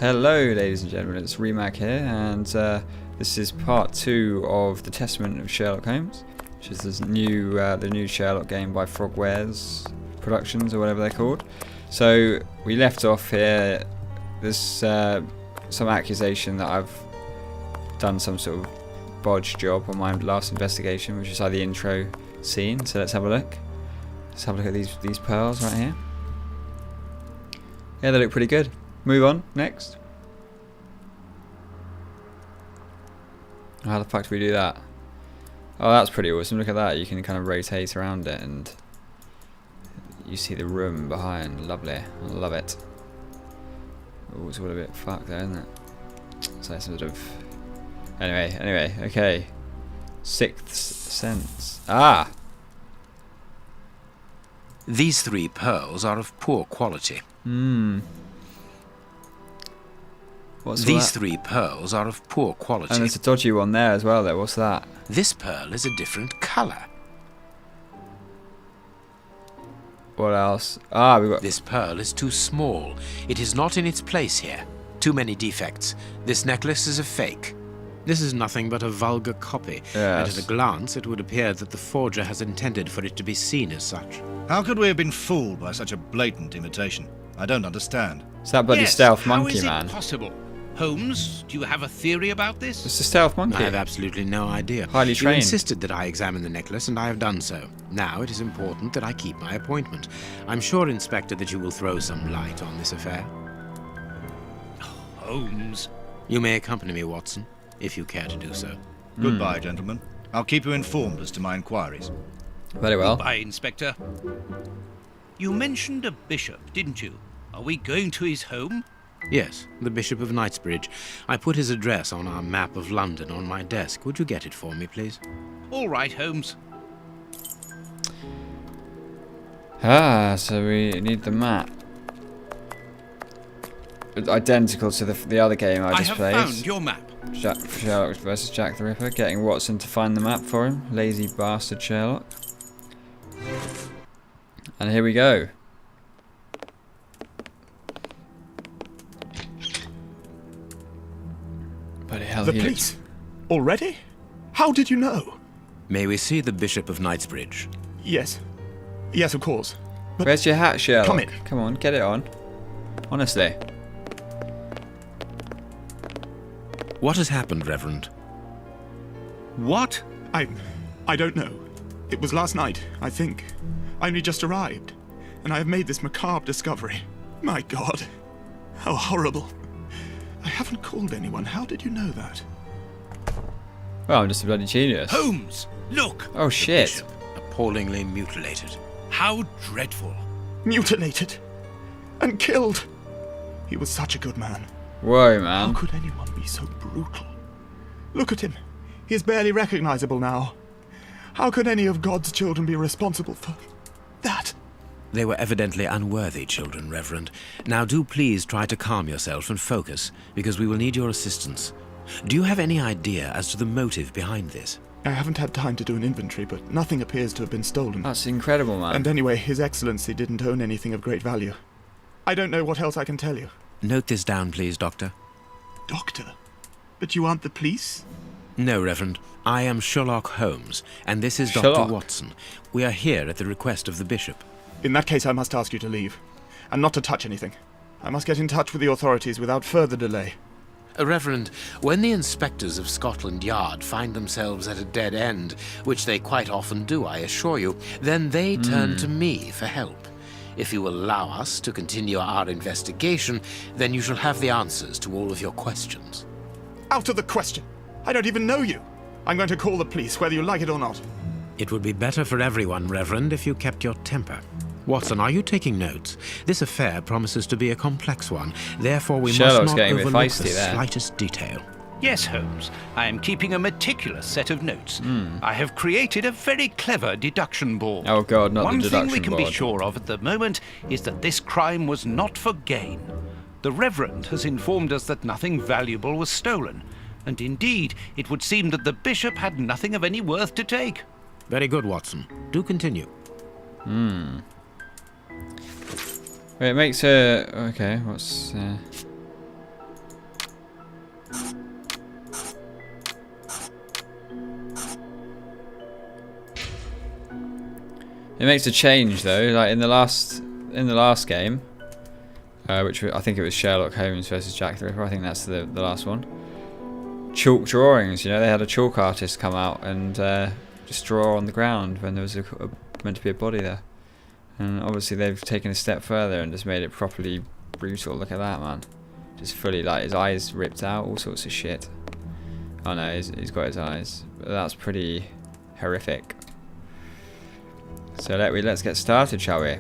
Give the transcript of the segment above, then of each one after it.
Hello ladies and gentlemen, it's Remag here, and this is part 2 of the Testament of Sherlock Holmes, which is this new, the new Sherlock game by Frogwares Productions, or whatever they're called. So we left off here. There's some accusation that I've done some sort of bodge job on my last investigation, which is like the intro scene. So let's have a look. Let's have a look at these pearls right here. Yeah, they look pretty good. Move on, next. How the fuck do we do that? Oh, that's pretty awesome. Look at that. You can kind of rotate around it and you see the room behind. Lovely. I love it. Oh, it's all a bit fucked there, isn't it? It's like some sort of... Anyway, okay. Sixth sense. Ah! These 3 pearls are of poor quality. What's These 3 pearls are of poor quality. And there's a dodgy one there as well, though. What's that? This pearl is a different colour. What else? Ah, we've got... This pearl is too small. It is not in its place here. Too many defects. This necklace is a fake. This is nothing but a vulgar copy. Yes. And at a glance, it would appear that the forger has intended for it to be seen as such. How could we have been fooled by such a blatant imitation? I don't understand. It's that bloody stealth monkey, how is man. It possible? Holmes, do you have a theory about this? It's a stealth monkey. I have absolutely no idea. Highly trained. You insisted that I examine the necklace, and I have done so. Now it is important that I keep my appointment. I'm sure, Inspector, that you will throw some light on this affair. Holmes. You may accompany me, Watson, if you care to do so. Goodbye, gentlemen. I'll keep you informed as to my inquiries. Very well. Goodbye, Inspector. You mentioned a bishop, didn't you? Are we going to his home? Yes, the Bishop of Knightsbridge. I put his address on our map of London on my desk. Would you get it for me, please? All right, Holmes. Ah, so we need the map. Identical to the other game I just played. I have found your map. Sherlock versus Jack the Ripper. Getting Watson to find the map for him. Lazy bastard Sherlock. And here we go. Bloody hell, The police? Already? How did you know? May we see the Bishop of Knightsbridge? Yes. Yes, of course. But Where's your hat, Sherlock? Come in. Come on, get it on. Honestly. What has happened, Reverend? What? I don't know. It was last night, I think. I only just arrived, and I have made this macabre discovery. My God. How horrible. I haven't called anyone. How did you know that? Well, I'm just a bloody genius. Holmes, look. Oh, shit. Bishop, appallingly mutilated. How dreadful. Mutilated. And killed. He was such a good man. Whoa, How man. could anyone be so brutal? Look at him. He is barely recognizable now. How could any of God's children be responsible for that? They were evidently unworthy children, Reverend. Now do please try to calm yourself and focus, because we will need your assistance. Do you have any idea as to the motive behind this? I haven't had time to do an inventory, but nothing appears to have been stolen. That's incredible, man. And anyway, His Excellency didn't own anything of great value. I don't know what else I can tell you. Note this down, please, Doctor. Doctor? But you aren't the police? No, Reverend. I am Sherlock Holmes, and this is Sherlock. Dr. Watson. We are here at the request of the Bishop. In that case, I must ask you to leave. And not to touch anything. I must get in touch with the authorities without further delay. Reverend, when the inspectors of Scotland Yard find themselves at a dead end, which they quite often do, I assure you, then they turn to me for help. If you will allow us to continue our investigation, then you shall have the answers to all of your questions. Out of the question! I don't even know you! I'm going to call the police, whether you like it or not. It would be better for everyone, Reverend, if you kept your temper. Watson, are you taking notes? This affair promises to be a complex one. Therefore, we Sherlock's must not getting a bit overlook feisty the there. slightest detail. Yes, Holmes. I am keeping a meticulous set of notes. I have created a very clever deduction board. Oh, God, not One the deduction thing we can board. be sure of at the moment is that this crime was not for gain. The Reverend has informed us that nothing valuable was stolen. And indeed, it would seem that the Bishop had nothing of any worth to take. Very good, Watson. Do continue. Wait, it makes a... Okay, what's... It makes a change though. Like in the last game, which I think it was Sherlock Holmes versus Jack the Ripper. I think that's the last one. Chalk drawings. You know, they had a chalk artist come out and just draw on the ground when there was meant to be a body there. And obviously they've taken a step further and just made it properly brutal. Look at that, man. Just fully, like, his eyes ripped out, all sorts of shit. Oh no, he's got his eyes. But that's pretty horrific. So let's get started, shall we?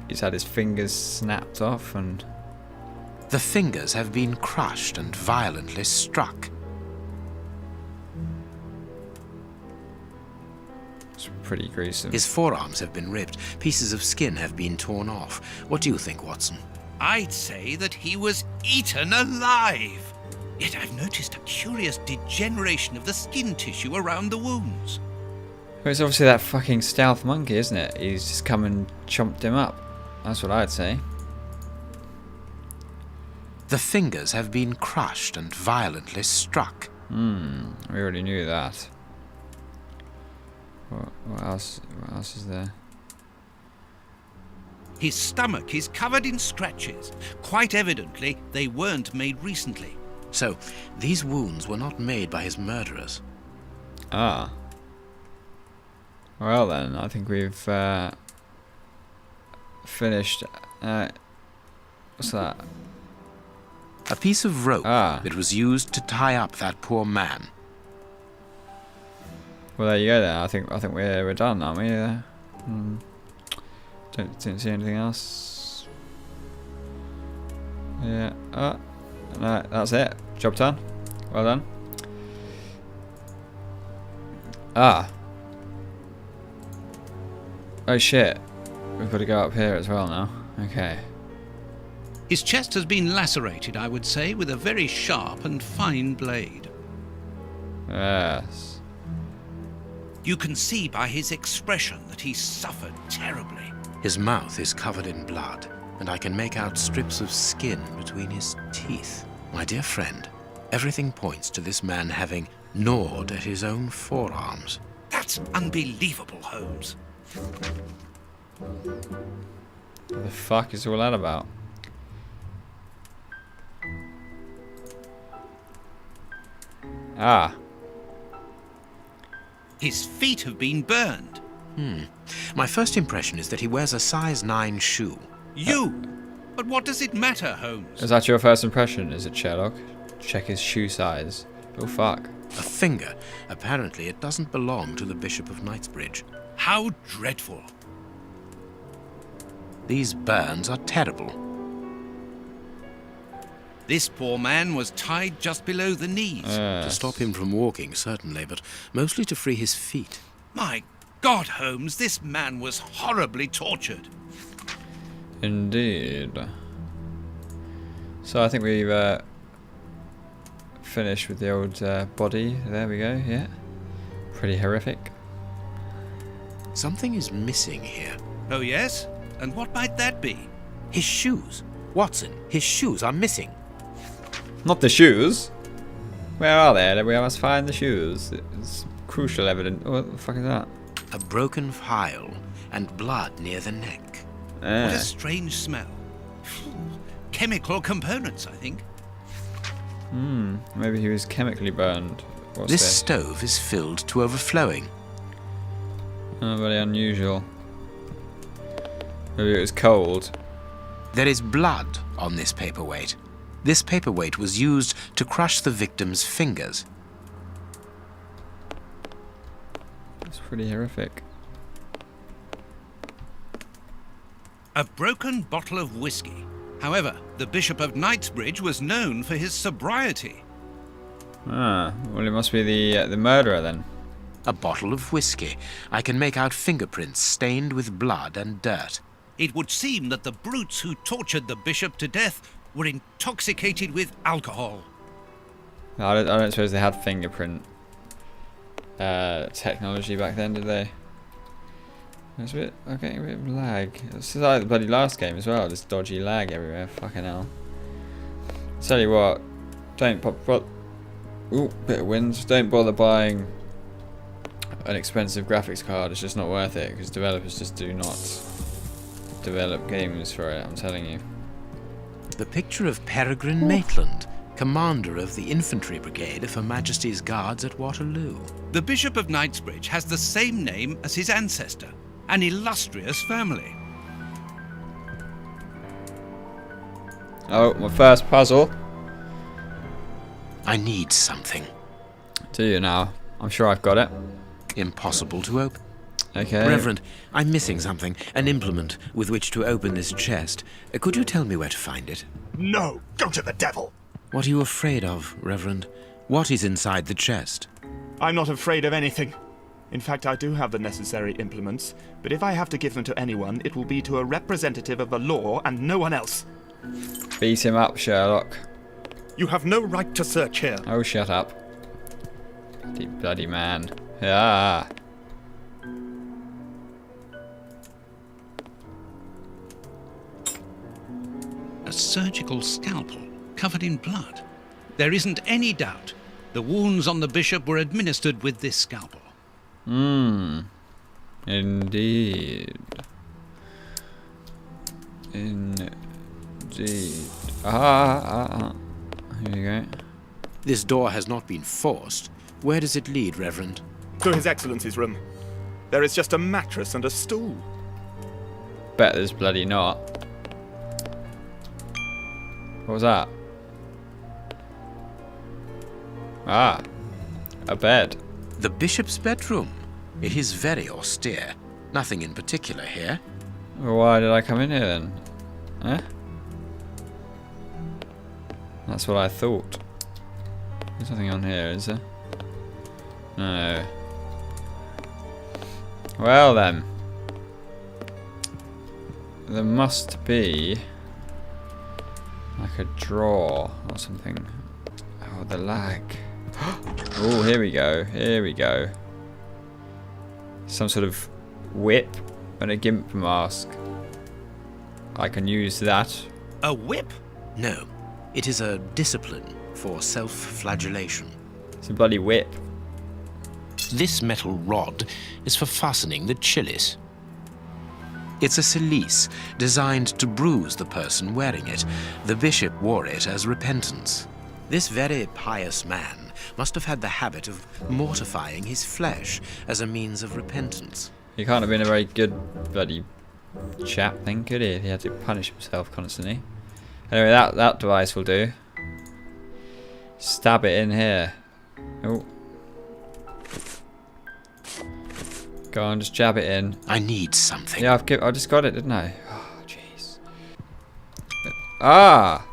He's had his fingers snapped off and... The fingers have been crushed and violently struck. It's pretty gruesome. His forearms have been ripped. Pieces of skin have been torn off. What do you think, Watson? I'd say that he was eaten alive. Yet I've noticed a curious degeneration of the skin tissue around the wounds. Well, it's obviously that fucking stealth monkey, isn't it? He's just come and chomped him up. That's what I'd say. The fingers have been crushed and violently struck. We already knew that. What else is there? His stomach is covered in scratches. Quite evidently, they weren't made recently. So, these wounds were not made by his murderers. Ah. Well then, I think we've finished. What's that? A piece of rope Ah. that was used to tie up that poor man. Well, there you go then. I think we're done, aren't we? Don't see anything else. Yeah. No, that's it. Job done. Well done. Ah. Oh shit. We've got to go up here as well now. Okay. His chest has been lacerated, I would say, with a very sharp and fine blade. Yes. You can see by his expression that he suffered terribly. His mouth is covered in blood, and I can make out strips of skin between his teeth. My dear friend, everything points to this man having gnawed at his own forearms. That's unbelievable, Holmes. What the fuck is all that about? Ah. His feet have been burned. My first impression is that he wears a size 9 shoe. You! But what does it matter, Holmes? Is that your first impression? Is it Sherlock? Check his shoe size. Oh fuck. A finger. Apparently it doesn't belong to the Bishop of Knightsbridge. How dreadful. These burns are terrible. This poor man was tied just below the knees. To stop him from walking, certainly, but mostly to free his feet. My God, Holmes, this man was horribly tortured. Indeed. So I think we've finished with the old body. There we go, yeah. Pretty horrific. Something is missing here. Oh, yes? And what might that be? His shoes. Watson, his shoes are missing. Not the shoes. Where are they? We must find the shoes. It's crucial evidence. Oh, what the fuck is that? A broken file and blood near the neck. What a strange smell. Chemical components, I think. Maybe he was chemically burned. What's This this? stove is filled to overflowing. Oh, very unusual. Maybe it was cold. There is blood on this paperweight. This paperweight was used to crush the victim's fingers. It's pretty horrific. A broken bottle of whiskey. However, the Bishop of Knightsbridge was known for his sobriety. Ah, well, it must be the murderer then. A bottle of whiskey. I can make out fingerprints stained with blood and dirt. It would seem that the brutes who tortured the bishop to death were intoxicated with alcohol. I don't suppose they had fingerprint technology back then, did they? It's a bit, okay, a bit of lag. This is like the bloody last game as well, just dodgy lag everywhere, fucking hell. Tell you what, don't pop, Ooh, bit of wind. Don't bother buying an expensive graphics card. It's just not worth it because developers just do not develop games for it. I'm telling you. The picture of Peregrine Maitland, commander of the infantry brigade of Her Majesty's Guards at Waterloo. The Bishop of Knightsbridge has the same name as his ancestor, an illustrious family. Oh, my first puzzle. I need something. Do you now? I'm sure I've got it. Impossible to open. Okay. Reverend, I'm missing something. An implement with which to open this chest. Could you tell me where to find it? No! Go to the devil! What are you afraid of, Reverend? What is inside the chest? I'm not afraid of anything. In fact, I do have the necessary implements, but if I have to give them to anyone, it will be to a representative of the law and no one else. Beat him up, Sherlock. You have no right to search here. Oh, shut up. Bloody man. Yeah. A surgical scalpel covered in blood. There isn't any doubt. The wounds on the bishop were administered with this scalpel. Indeed. Indeed. Here you go. This door has not been forced. Where does it lead, Reverend? To His Excellency's room. There is just a mattress and a stool. Bet there's bloody not. What was that? Ah. A bed. The bishop's bedroom. It is very austere. Nothing in particular here. Well, why did I come in here then? Eh? That's what I thought. There's nothing on here, is there? No. Well then. There must be like a drawer or something. Oh, the lag. Oh, here we go. Here we go. Some sort of whip and a gimp mask. I can use that. A whip? No. It is a discipline for self-flagellation. It's a bloody whip. This metal rod is for fastening the chilice. It's a cilice designed to bruise the person wearing it. The bishop wore it as repentance. This very pious man must have had the habit of mortifying his flesh as a means of repentance. He can't have been a very good bloody chap then, could he? He had to punish himself constantly. Anyway, that device will do. Stab it in here. Oh. Go on, just jab it in. I need something. Yeah, I just got it, didn't I? Oh, jeez. Ah!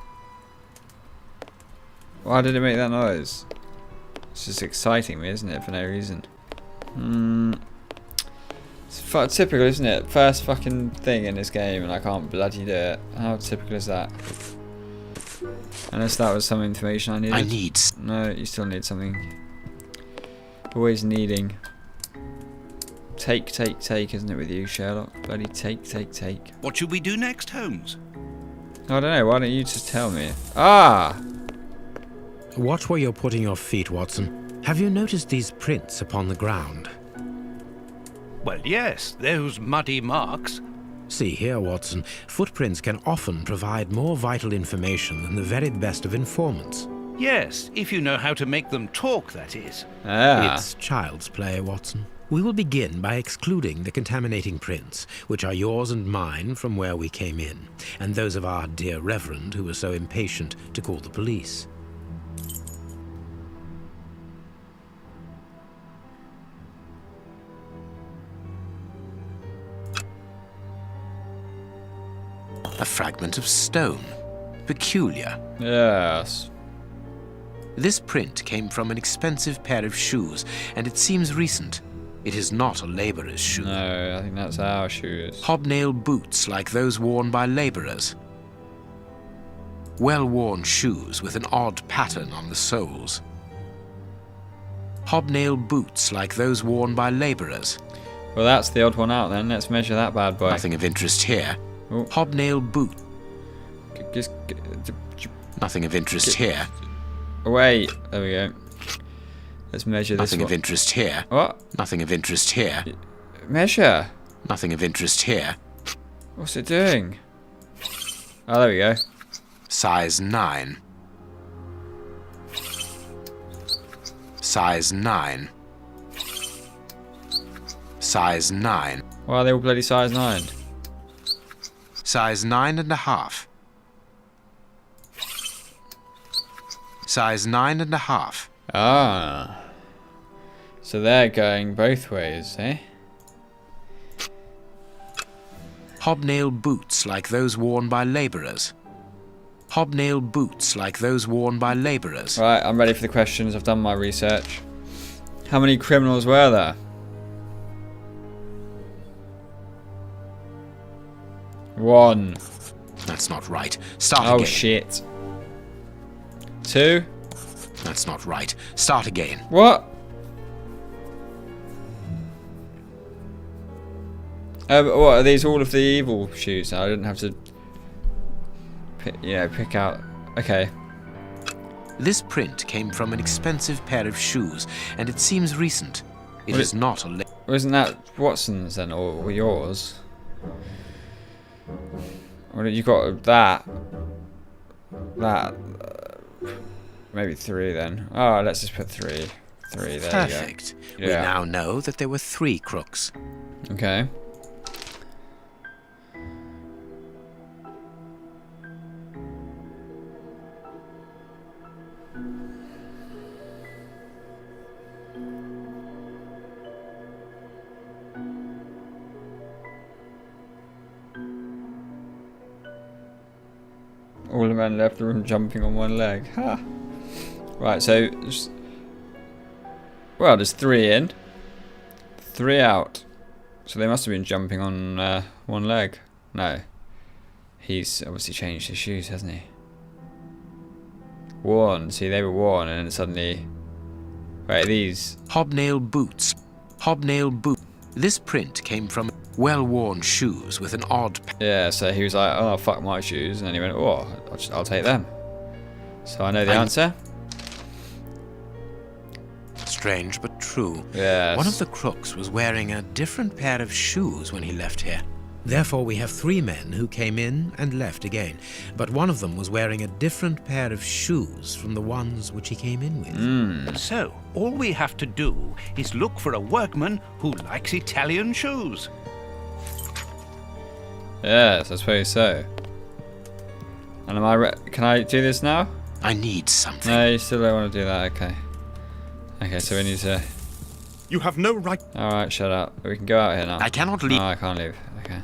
Why did it make that noise? It's just exciting me, isn't it, for no reason? It's typical, isn't it? First fucking thing in this game and I can't bloody do it. How typical is that? Unless that was some information I needed. I need... No, you still need something. Always needing. Take, isn't it, with you, Sherlock? Bloody take. What should we do next, Holmes? I don't know, why don't you just tell me? Ah! Watch where you're putting your feet, Watson. Have you noticed these prints upon the ground? Well, yes, those muddy marks. See here, Watson. Footprints can often provide more vital information than the very best of informants. Yes, if you know how to make them talk, that is. Ah. It's child's play, Watson. We will begin by excluding the contaminating prints, which are yours and mine from where we came in, and those of our dear Reverend who was so impatient to call the police. A fragment of stone. Peculiar. Yes. This print came from an expensive pair of shoes, and it seems recent. It is not a labourer's shoe. No, I think that's our shoes. Hobnail boots like those worn by labourers. Well-worn shoes with an odd pattern on the soles. Hobnail boots like those worn by labourers. Well, that's the odd one out then. Let's measure that bad boy. Nothing of interest here. Oh. Hobnail boot. Just Nothing of interest here. away. There we go. Let's measure this Nothing one. of interest here. What? Nothing of interest here. Measure. Nothing of interest here. What's it doing? Oh, there we go. Size 9. Size 9. Size 9. Why are they all bloody size 9? Size 9.5. Size 9.5. Ah. So they're going both ways, eh? Hobnail boots like those worn by labourers. Hobnail boots like those worn by labourers. Right, I'm ready for the questions. I've done my research. How many criminals were there? 1. That's not right. Start Oh again. shit. 2. That's not right. Start again. What? What are these? All of the evil shoes? I didn't have to pick out. Okay. This print came from an expensive pair of shoes, and it seems recent. It is not a... Wasn't that Watson's then, or yours? Or you got that? Maybe 3 then. Oh, let's just put 3. 3. There Perfect. you go. We Yeah. now know that there were 3 crooks. Okay. All the men left the room jumping on one leg. Ha! Right, so... Well, there's 3 in. 3 out. So they must have been jumping on one leg. No. He's obviously changed his shoes, hasn't he? 1. See, they were 1 and then suddenly... Wait, these... Hobnail boots. Hobnail boot. This print came from well-worn shoes with an odd... Yeah, so he was like, oh, fuck my shoes. And then he went, oh, I'll take them. So I know the answer. Strange but true. Yes. One of the crooks was wearing a different pair of shoes when he left here. Therefore, we have 3 men who came in and left again. But one of them was wearing a different pair of shoes from the ones which he came in with. So, all we have to do is look for a workman who likes Italian shoes. Yes, I suppose so. And am I can I do this now? I need something. No, you still don't want to do that. Okay. Okay, so we need to... You have no right. Alright, shut up. We can go out here now. I cannot leave. No, I can't leave. Okay.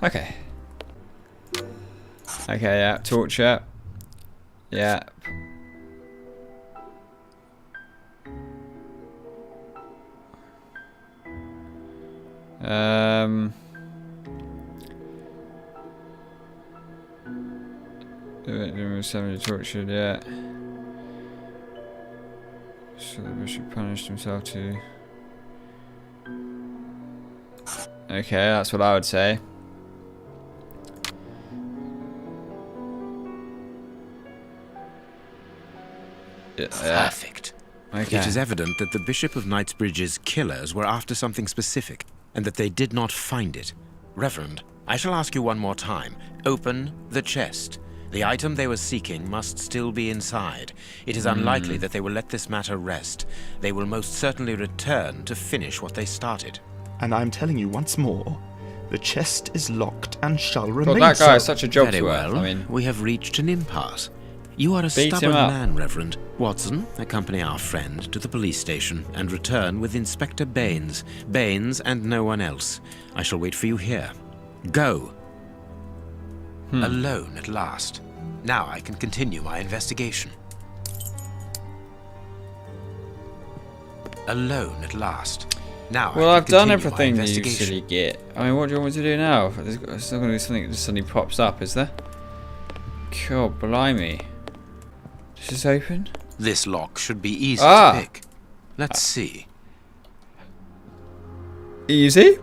Okay. Okay, yeah. Torture. Yeah. Somebody tortured, yeah. So the bishop punished himself too. Okay, that's what I would say. Yeah. Perfect. Okay. It is evident that the Bishop of Knightsbridge's killers were after something specific, and that they did not find it. Reverend, I shall ask you one more time. Open the chest. The item they were seeking must still be inside. It is unlikely that they will let this matter rest. They will most certainly return to finish what they started. And I'm telling you once more, the chest is locked and shall But remain that guy is so. such a job's Very worth. well. I mean, We have reached an impasse. You are a Beat him stubborn up. man, Reverend. Watson, accompany our friend to the police station and return with Inspector Baines. Baines and no one else. I shall wait for you here. Go. Alone at last. Now I can continue my investigation. Alone at last. Now well, I I've can done continue my everything, you investigation. silly git. I mean, what do you want me to do now? There's not going to be something that just suddenly pops up, is there? God, blimey. Does this open? This lock should be easy Ah. to pick. Let's see. Easy?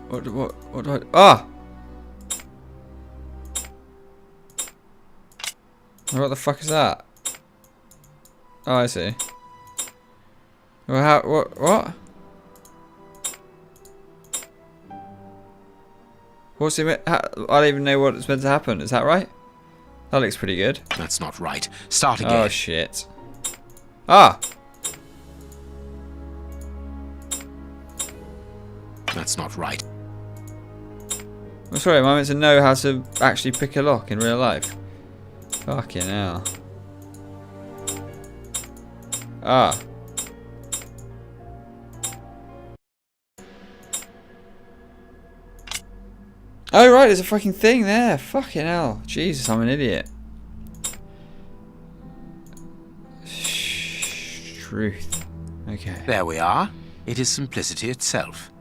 What do I... Ah! What the fuck is that? Oh, I see. Well, how? What? What's it? I don't even know what's meant to happen. Is that right? That looks pretty good. That's not right. Start again. Oh shit. Ah! That's not right. I'm sorry, am I meant to know how to actually pick a lock in real life? Fucking hell. Ah. Oh right, there's a fucking thing there. Fucking hell. Jesus, I'm an idiot. Truth. Okay. There we are. It is simplicity itself.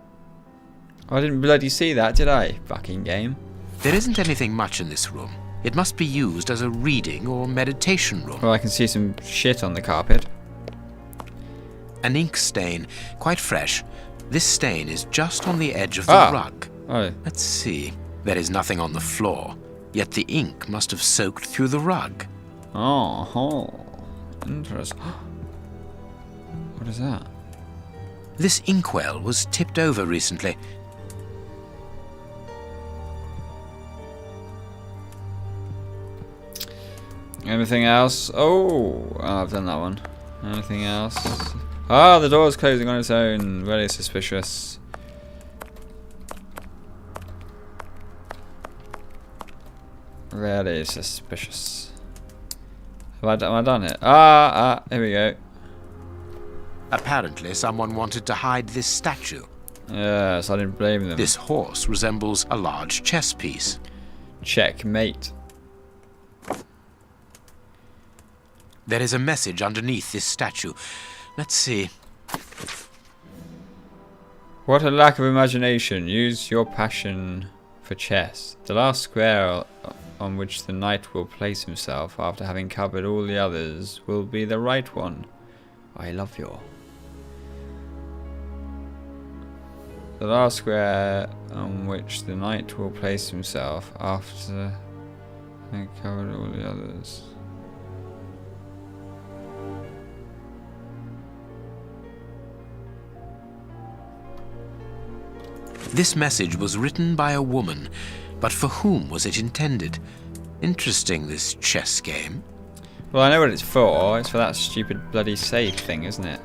I didn't bloody see that, did I? Fucking game. There isn't anything much in this room. It must be used as a reading or meditation room. Well, I can see some shit on the carpet. An ink stain, quite fresh. This stain is just on the edge of the rug. Oh. Let's see. There is nothing on the floor, yet the ink must have soaked through the rug. Oh. Interesting. What is that? This inkwell was tipped over recently. Anything else? Oh, I've done that one. Anything else? Ah, the door's closing on its own. Very suspicious. Very suspicious. Have I done it? Here we go. Apparently, someone wanted to hide this statue. Yes, I didn't blame them. This horse resembles a large chess piece. Checkmate. There is a message underneath this statue. Let's see. What a lack of imagination. Use your passion for chess. The last square on which the knight will place himself after having covered all the others will be the right one. I love you. The last square on which the knight will place himself after having covered all the others. This message was written by a woman, but for whom was it intended? Interesting, this chess game. Well, I know what it's for. It's for that stupid bloody save thing, isn't it?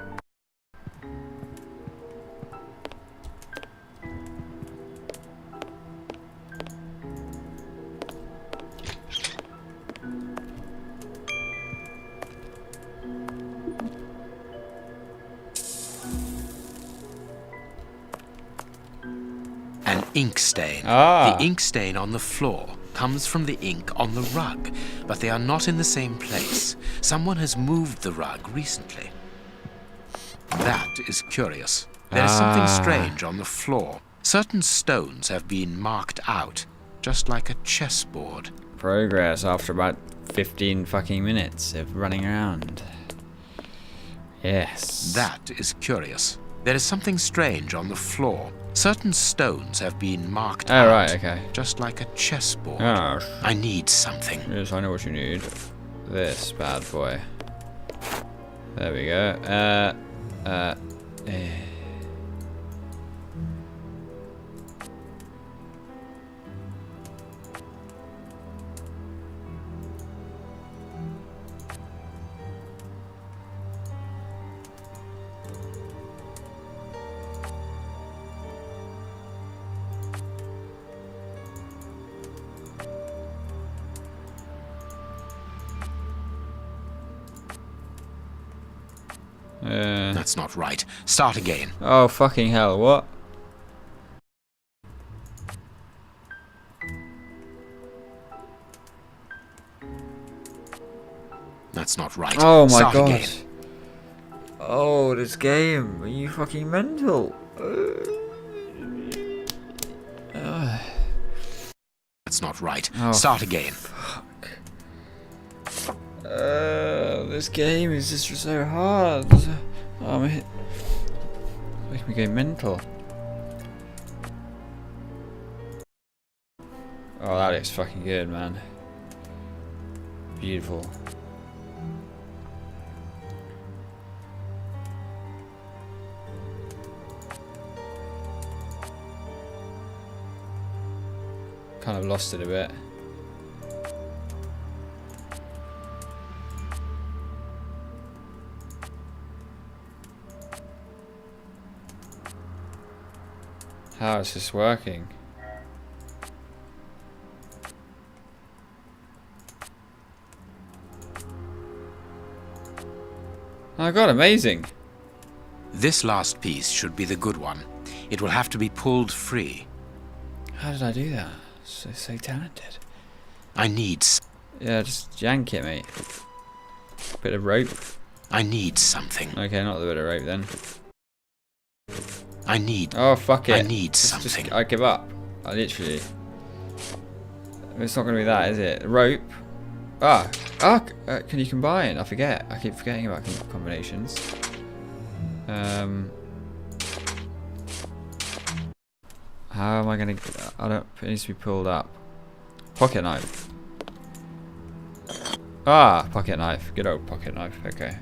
An ink stain. Ah. The ink stain on the floor comes from the ink on the rug, but they are not in the same place. Someone has moved the rug recently. That is curious. There is something strange on the floor. Certain stones have been marked out, just like a chessboard. Progress after about 15 fucking minutes of running around. Yes. That is curious. There is something strange on the floor. Certain stones have been marked out, right, okay. just like a chessboard. Oh, I need something. yes, I know what you need. This bad boy. There we go. That's not right. Start again. Oh, fucking hell, what? That's not right. Oh my Start god. again. Oh, this game. Are you fucking mental? That's not right. Oh, Start again. This game is just so hard. Oh, man. It's making me go mental. Oh, that looks fucking good, man. beautiful. Kind of lost it a bit. How is this working? Oh god, amazing! This last piece should be the good one. It will have to be pulled free. How did I do that? So talented. I need... Yeah, just yank it, mate. Bit of rope. I need something. Okay, not the bit of rope then. I need... Oh, fuck it. I need something. I give up. I literally... It's not going to be that, is it? Rope. Can you combine? I forget. I keep forgetting about combinations. How am I going to... it needs to be pulled up. Pocket knife. Pocket knife. Good old pocket knife. Okay.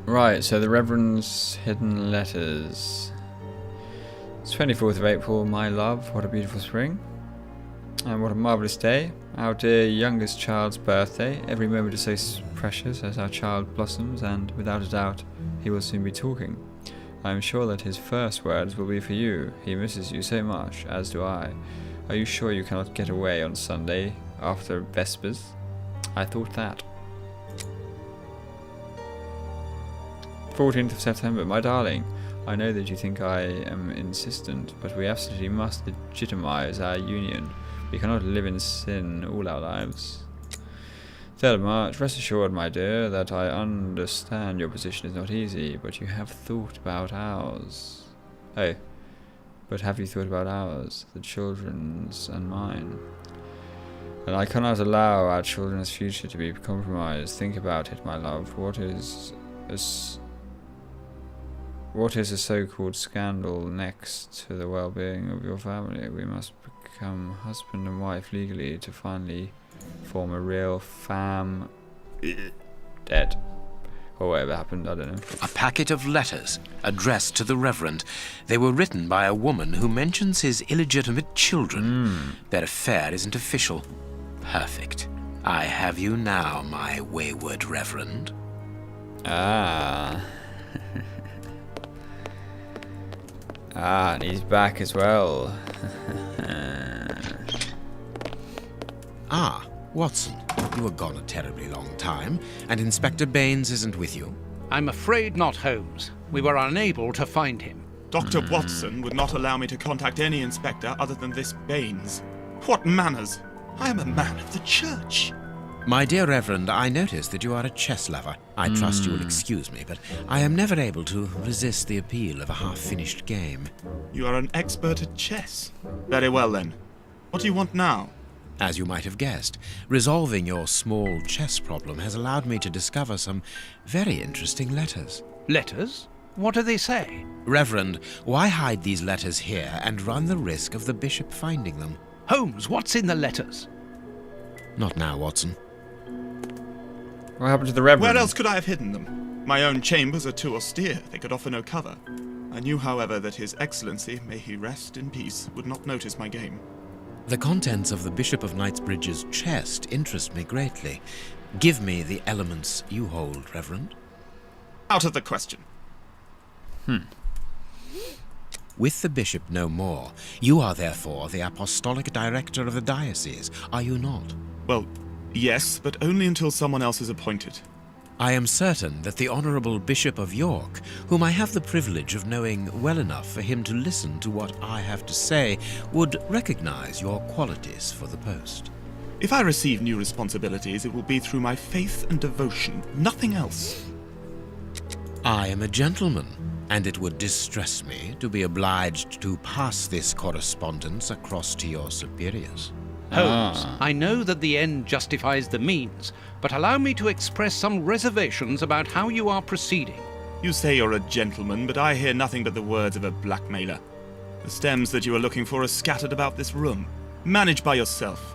Right, so the Reverend's hidden letters. It's 24th of April, my love. What a beautiful spring. And what a marvellous day. Our dear youngest child's birthday. Every moment is so precious as our child blossoms, and without a doubt, he will soon be talking. I am sure that his first words will be for you. He misses you so much, as do I. Are you sure you cannot get away on Sunday after Vespers? I thought that. 14th of September, my darling. I know that you think I am insistent, but we absolutely must legitimize our union. We cannot live in sin all our lives. 3rd of March, rest assured, my dear, that I understand your position is not easy, but you have thought about ours. Oh, but have you thought about ours, the children's and mine? And I cannot allow our children's future to be compromised. Think about it, my love. What is a so-called scandal next to the well-being of your family? We must become husband and wife legally to finally form a real dead. Or whatever happened, I don't know. A packet of letters addressed to the Reverend. They were written by a woman who mentions his illegitimate children. Their affair isn't official. Perfect. I have you now, my wayward Reverend. And he's back as well. Watson, you were gone a terribly long time, and Inspector Baines isn't with you. I'm afraid not, Holmes. We were unable to find him. Dr. Watson would not allow me to contact any inspector other than this Baines. What manners! I am a man of the church. My dear Reverend, I notice that you are a chess lover. I trust you will excuse me, but I am never able to resist the appeal of a half-finished game. You are an expert at chess. Very well, then. What do you want now? As you might have guessed, resolving your small chess problem has allowed me to discover some very interesting letters. Letters? What do they say? Reverend, why hide these letters here and run the risk of the bishop finding them? Holmes, what's in the letters? Not now, Watson. What happened to the Reverend? Where else could I have hidden them? My own chambers are too austere. They could offer no cover. I knew, however, that His Excellency, may he rest in peace, would not notice my game. The contents of the Bishop of Knightsbridge's chest interest me greatly. Give me the elements you hold, Reverend. Out of the question. With the bishop no more, you are therefore the apostolic director of the diocese, are you not? Well, yes, but only until someone else is appointed. I am certain that the Honourable Bishop of York, whom I have the privilege of knowing well enough for him to listen to what I have to say, would recognize your qualities for the post. If I receive new responsibilities, it will be through my faith and devotion, nothing else. I am a gentleman, and it would distress me to be obliged to pass this correspondence across to your superiors. Holmes, I know that the end justifies the means, but allow me to express some reservations about how you are proceeding. You say you're a gentleman, but I hear nothing but the words of a blackmailer. The stems that you are looking for are scattered about this room. Manage by yourself.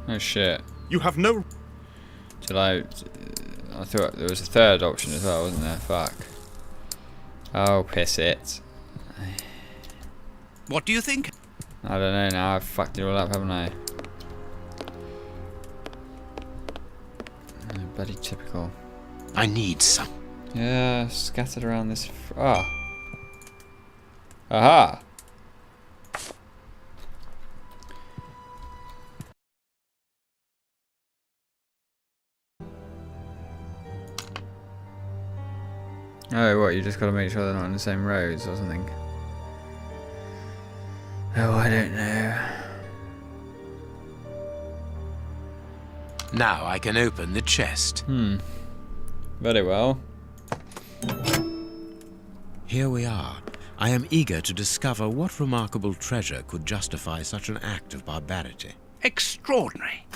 Oh shit. You have no... I thought there was a third option as well, wasn't there? Fuck. Oh, piss it. What do you think? I don't know now, I've fucked it all up, haven't I? Oh, bloody typical. I need some. Yeah, scattered around this. Ah. Aha! Oh, what? You just got to make sure they're not on the same roads or something. Oh, I don't know. Now I can open the chest. Very well. Here we are. I am eager to discover what remarkable treasure could justify such an act of barbarity. Extraordinary.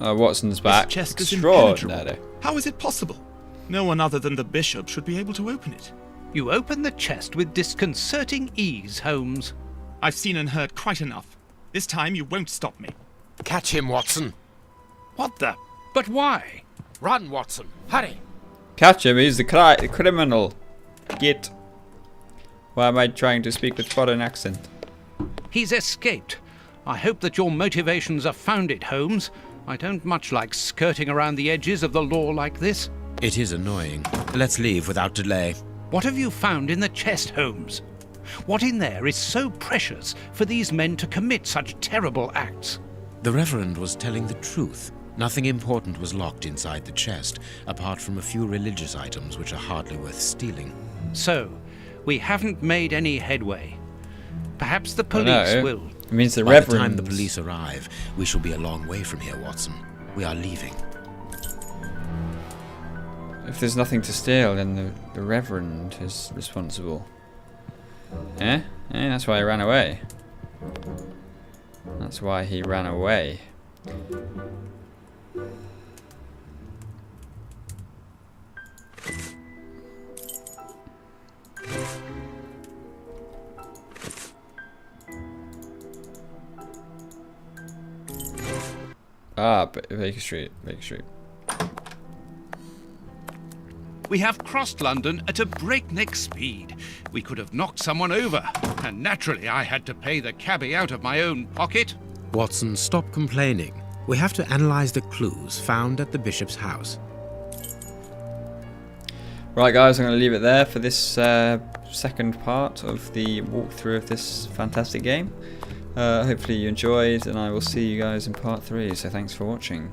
Oh, Watson's back. This chest is Extraordinary. impenetrable. How is it possible? No one other than the bishop should be able to open it. You open the chest with disconcerting ease, Holmes. I've seen and heard quite enough. This time you won't stop me. Catch him, Watson. What the? But why? Run, Watson. Hurry. Catch him, he's the criminal. Get. Why am I trying to speak with foreign accent? He's escaped. I hope that your motivations are founded, Holmes. I don't much like skirting around the edges of the law like this. It is annoying. Let's leave without delay. What have you found in the chest, Holmes? What in there is so precious for these men to commit such terrible acts? The Reverend was telling the truth. Nothing important was locked inside the chest, apart from a few religious items which are hardly worth stealing. So, we haven't made any headway. Perhaps the police will. It means the By Reverend. the time the police arrive, we shall be a long way from here, Watson. We are leaving. If there's nothing to steal, then the Reverend is responsible. Eh? That's why he ran away. That's why he ran away. Ah, Baker Street. Baker Street. We have crossed London at a breakneck speed. We could have knocked someone over, and naturally I had to pay the cabbie out of my own pocket. Watson, stop complaining. We have to analyze the clues found at the bishop's house. Right, guys, I'm going to leave it there for this second part of the walkthrough of this fantastic game. Hopefully you enjoyed, and I will see you guys in part 3, so thanks for watching.